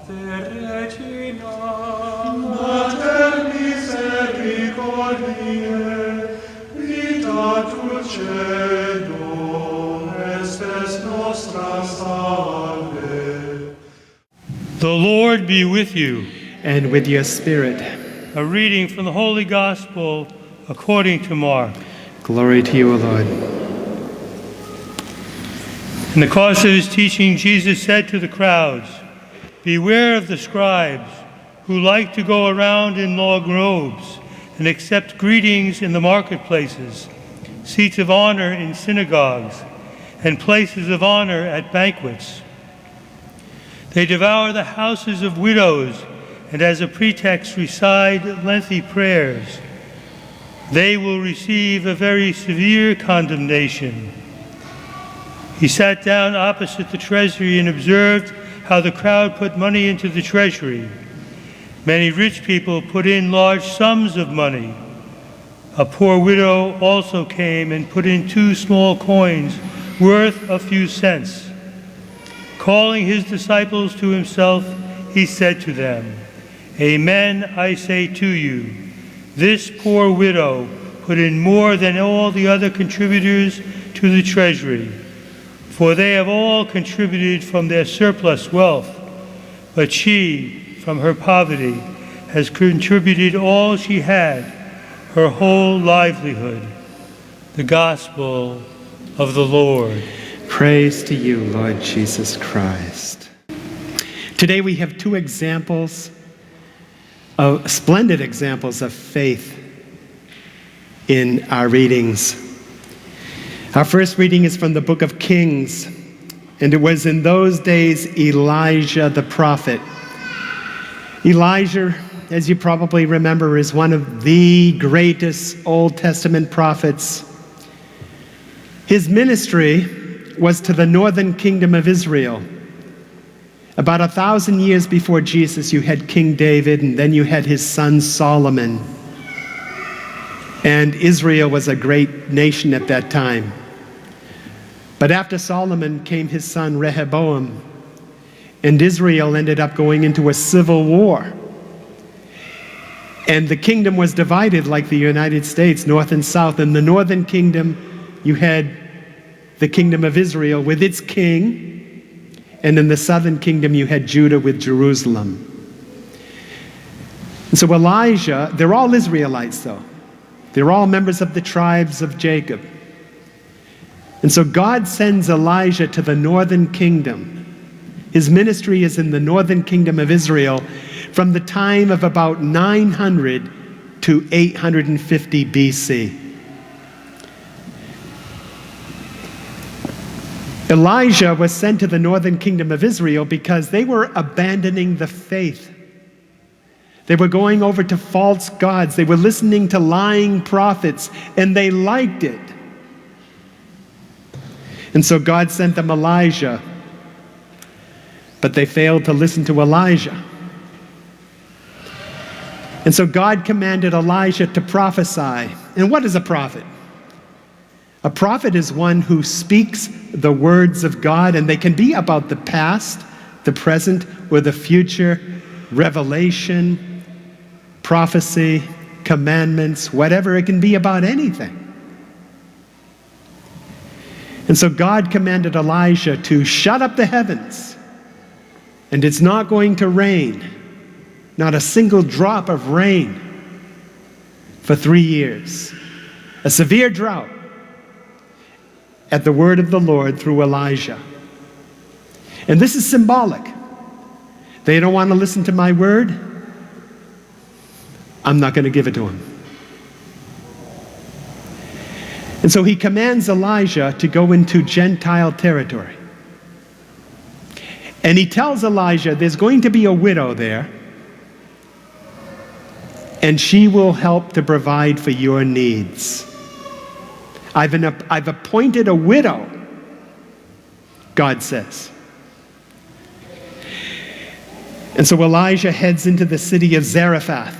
Regina, Mater misericordiae, vita dulcedo, estes nostra salve. The Lord be with you. And with your spirit. A reading from the Holy Gospel according to Mark. Glory to you, O Lord. In the course of his teaching, Jesus said to the crowds, "Beware of the scribes who like to go around in long robes and accept greetings in the marketplaces, seats of honor in synagogues, and places of honor at banquets. They devour the houses of widows and as a pretext recite lengthy prayers. They will receive a very severe condemnation." He sat down opposite the treasury and observed how the crowd put money into the treasury. Many rich people put in large sums of money. A poor widow also came and put in 2 small coins worth a few cents. Calling his disciples to himself, he said to them, "Amen, I say to you, this poor widow put in more than all the other contributors to the treasury, for they have all contributed from their surplus wealth, but she, from her poverty, has contributed all she had, her whole livelihood." The Gospel of the Lord. Praise to you, Lord Jesus Christ. Today we have 2 examples, splendid examples of faith in our readings. Our first reading is from the book of Kings, and it was in those days Elijah the prophet. Elijah, as you probably remember, is one of the greatest Old Testament prophets. His ministry was to the northern kingdom of Israel. About 1,000 years before Jesus, you had King David, and then you had his son Solomon. And Israel was a great nation at that time. But after Solomon came his son Rehoboam, and Israel ended up going into a civil war. And the kingdom was divided like the United States, north and south. In the northern kingdom, you had the kingdom of Israel with its king, and in the southern kingdom, you had Judah with Jerusalem. And so Elijah, they're all Israelites though. They're all members of the tribes of Jacob. And so God sends Elijah to the northern kingdom. His ministry is in the northern kingdom of Israel from the time of about 900 to 850 BC. Elijah was sent to the northern kingdom of Israel because they were abandoning the faith. They were going over to false gods. They were listening to lying prophets, and they liked it. And so God sent them Elijah, but they failed to listen to Elijah. And so God commanded Elijah to prophesy. And what is a prophet? A prophet is one who speaks the words of God, and they can be about the past, the present, or the future, revelation, prophecy, commandments, whatever. It can be about anything. And so God commanded Elijah to shut up the heavens, and it's not going to rain, not a single drop of rain for 3 years. A severe drought at the word of the Lord through Elijah. And this is symbolic. They don't want to listen to my word. I'm not going to give it to them. And so he commands Elijah to go into Gentile territory. And he tells Elijah there's going to be a widow there, and she will help to provide for your needs. I've appointed a widow, God says. And so Elijah heads into the city of Zarephath,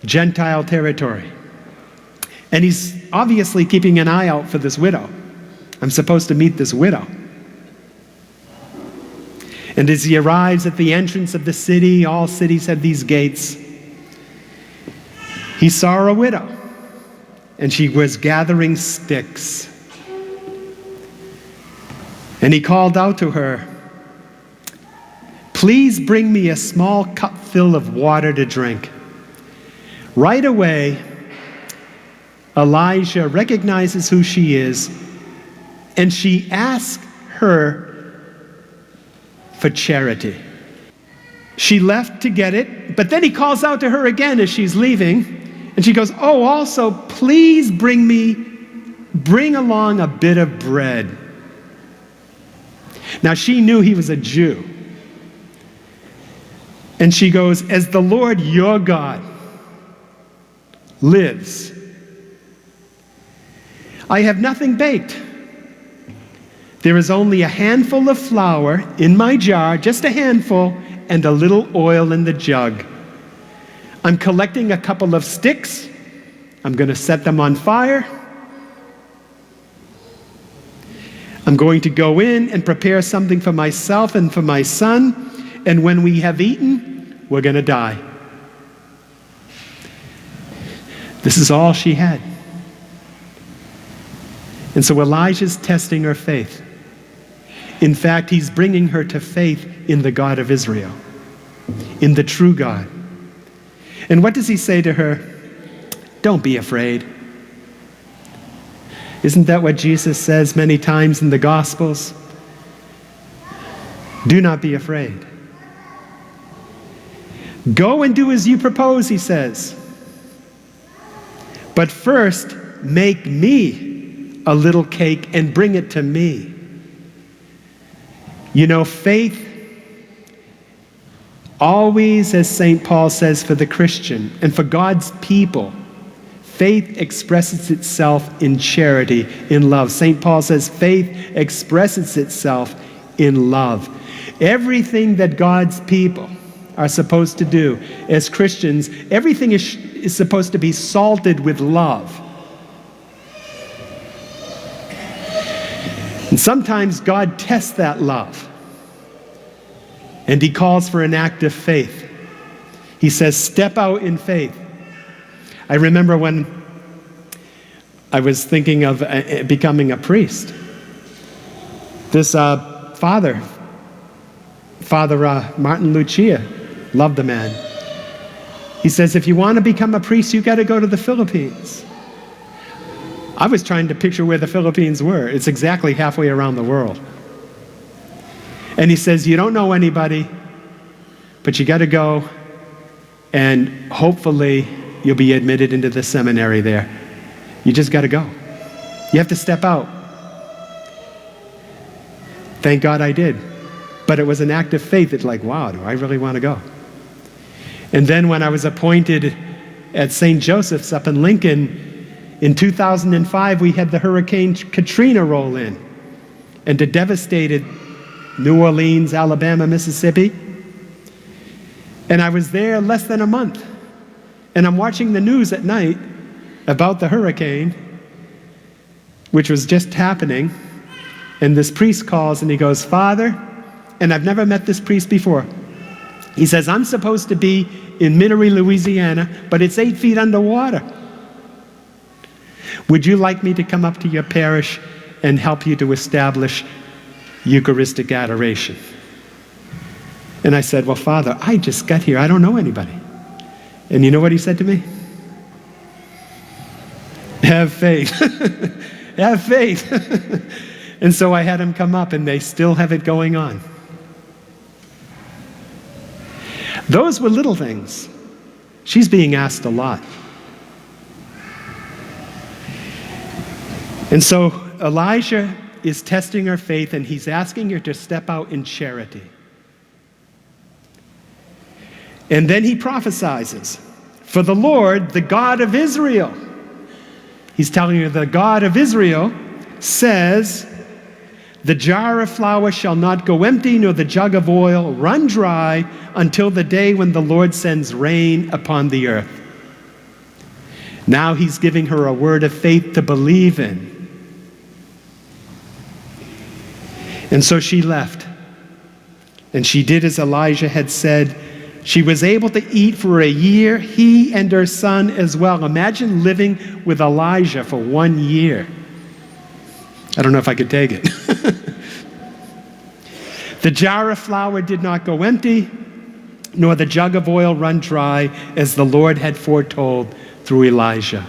Gentile territory. And he's obviously keeping an eye out for this widow. I'm supposed to meet this widow. And as he arrives at the entrance of the city, all cities have these gates, he saw a widow, and she was gathering sticks. And he called out to her, "Please bring me a small cupful of water to drink." Right away, Elijah recognizes who she is, and she asks her for charity. She left to get it, but then he calls out to her again as she's leaving, and she goes, "Oh, also, please bring along a bit of bread." Now, she knew he was a Jew. And she goes, "As the Lord your God lives, I have nothing baked. There is only a handful of flour in my jar, just a handful, and a little oil in the jug. I'm collecting a couple of sticks. I'm going to set them on fire. I'm going to go in and prepare something for myself and for my son, and when we have eaten, we're going to die." This is all she had. And so Elijah's testing her faith. In fact, he's bringing her to faith in the God of Israel, in the true God. And what does he say to her? Don't be afraid. Isn't that what Jesus says many times in the Gospels? Do not be afraid. Go and do as you propose, he says. But first, make me a little cake and bring it to me. You know, faith always, as St. Paul says, for the Christian and for God's people, faith expresses itself in charity, in love. St. Paul says faith expresses itself in love. Everything that God's people are supposed to do as Christians, everything is supposed to be salted with love. And sometimes God tests that love. And he calls for an act of faith. He says, step out in faith. I remember when I was thinking of becoming a priest. This Father Martin Lucia, loved the man. He says, if you want to become a priest, you got to go to the Philippines. I was trying to picture where the Philippines were. It's exactly halfway around the world. And he says, you don't know anybody, but you got to go, and hopefully you'll be admitted into the seminary there. You just got to go. You have to step out. Thank God I did. But it was an act of faith. It's like, wow, do I really want to go? And then when I was appointed at St. Joseph's up in Lincoln, in 2005, we had the Hurricane Katrina roll in, and it devastated New Orleans, Alabama, Mississippi. And I was there less than a month. And I'm watching the news at night about the hurricane, which was just happening. And this priest calls and he goes, Father, and I've never met this priest before. He says, I'm supposed to be in Minnery, Louisiana, but it's 8 feet underwater. Would you like me to come up to your parish and help you to establish Eucharistic adoration? And I said, well, Father, I just got here. I don't know anybody. And you know what he said to me? Have faith. Have faith. And so I had him come up, and they still have it going on. Those were little things. She's being asked a lot. And so Elijah is testing her faith, and he's asking her to step out in charity. And then he prophesies, for the Lord, the God of Israel. He's telling her the God of Israel says, the jar of flour shall not go empty, nor the jug of oil run dry, until the day when the Lord sends rain upon the earth. Now he's giving her a word of faith to believe in. And so she left. And she did as Elijah had said. She was able to eat for a year, he and her son as well. Imagine living with Elijah for 1 year. I don't know if I could take it. The jar of flour did not go empty, nor the jug of oil run dry, as the Lord had foretold through Elijah.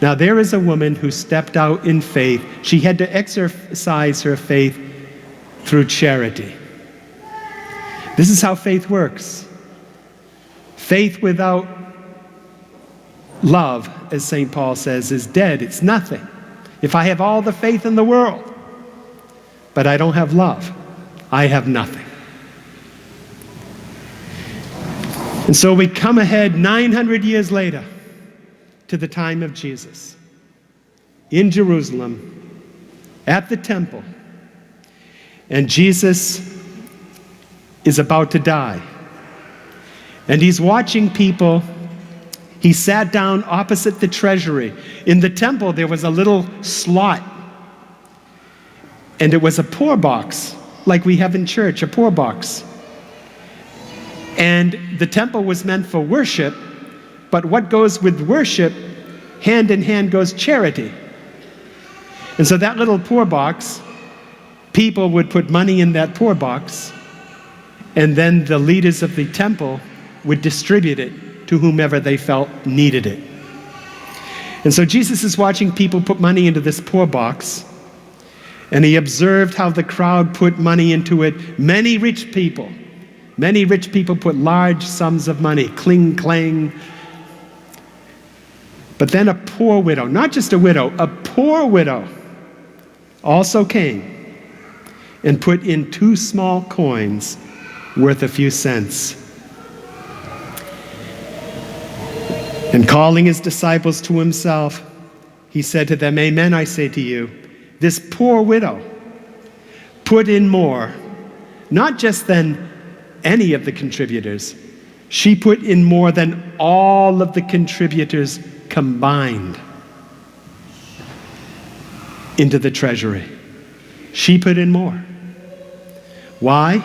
Now there is a woman who stepped out in faith. She had to exercise her faith through charity. This is how faith works. Faith without love, as St. Paul says, is dead. It's nothing. If I have all the faith in the world, but I don't have love, I have nothing. And so we come ahead 900 years later to the time of Jesus in Jerusalem at the temple. And Jesus is about to die. And he's watching people. He sat down opposite the treasury. In the temple, there was a little slot. And it was a poor box, like we have in church, a poor box. And the temple was meant for worship, but what goes with worship, hand in hand goes charity. And so that little poor box, people would put money in that poor box, and then the leaders of the temple would distribute it to whomever they felt needed it. And so Jesus is watching people put money into this poor box, and he observed how the crowd put money into it. Many rich people put large sums of money, cling, clang. But then a poor widow, not just a widow, a poor widow also came and put in 2 small coins worth a few cents. And calling his disciples to himself, he said to them, "Amen, I say to you, this poor widow put in more, not just than any of the contributors. She put in more than all of the contributors combined into the treasury." She put in more. Why?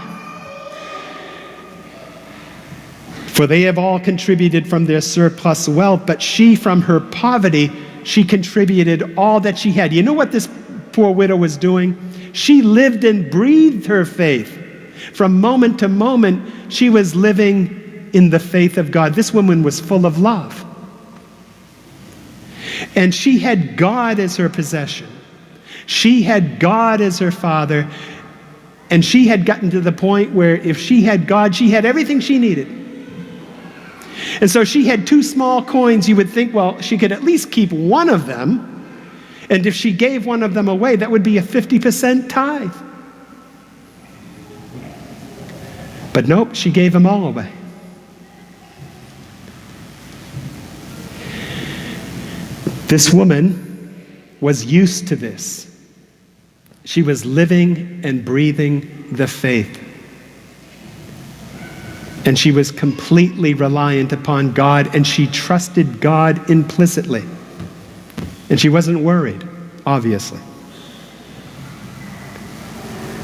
For they have all contributed from their surplus wealth, but she from her poverty, she contributed all that she had. You know what this poor widow was doing? She lived and breathed her faith. From moment to moment, she was living in the faith of God. This woman was full of love. And she had God as her possession. She had God as her Father. And she had gotten to the point where if she had God, she had everything she needed. And so she had 2 small coins. You would think, well, she could at least keep one of them. And if she gave one of them away, that would be a 50% tithe. But nope, she gave them all away. This woman was used to this. She was living and breathing the faith. And she was completely reliant upon God, and she trusted God implicitly. And she wasn't worried, obviously.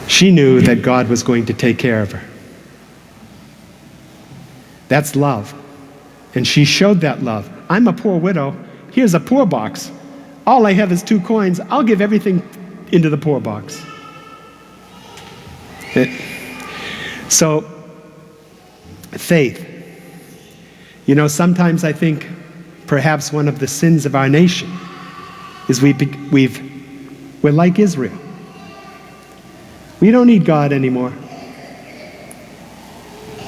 She knew that God was going to take care of her. That's love. And she showed that love. I'm a poor widow. Here's a poor box. All I have is 2 coins. I'll give everything into the poor box. So, faith. You know, sometimes I think perhaps one of the sins of our nation is we're like Israel. We don't need God anymore.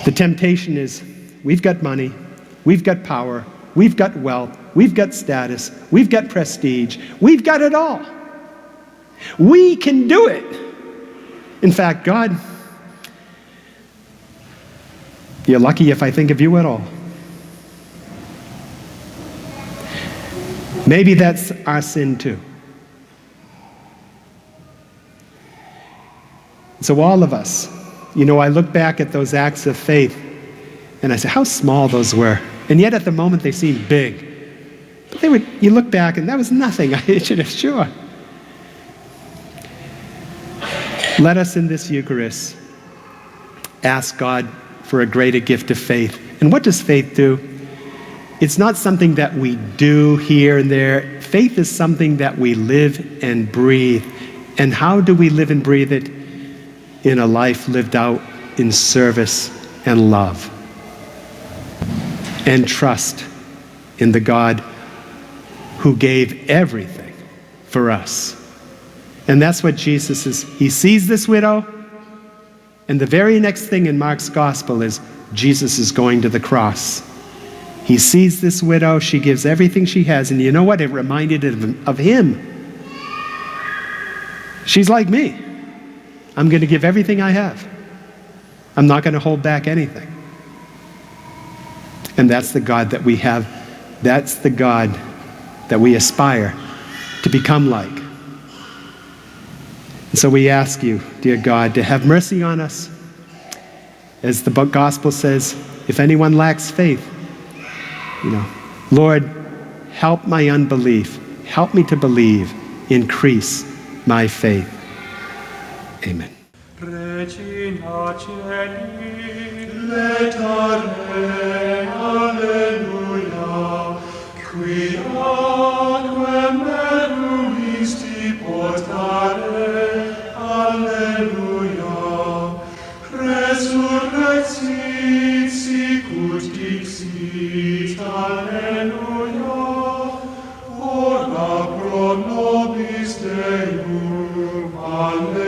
The temptation is we've got money, we've got power, we've got wealth, we've got status, we've got prestige, we've got it all. We can do it. In fact, God, you're lucky if I think of you at all. Maybe that's our sin too. So all of us, you know, I look back at those acts of faith and I say, how small those were. And yet at the moment they seem big. But you look back and that was nothing. I should have, sure. Let us in this Eucharist ask God for a greater gift of faith. And what does faith do? It's not something that we do here and there. Faith is something that we live and breathe. And how do we live and breathe it? In a life lived out in service and love. And trust in the God who gave everything for us. And that's what Jesus is. He sees this widow, and the very next thing in Mark's gospel is Jesus is going to the cross. He sees this widow, she gives everything she has, and you know what? It reminded him of him. She's like me. I'm going to give everything I have. I'm not going to hold back anything. And that's the God that we have. That's the God that we aspire to become like. And so we ask you, dear God, to have mercy on us. As the gospel says, if anyone lacks faith, Lord, help my unbelief. Help me to believe. Increase my faith. Amen. Regina Celi, letare, alleluia, qui aquae meruisti portare, alleluia, resurrexit sicut dixit, alleluia, ora pro nobis Deum, alleluia.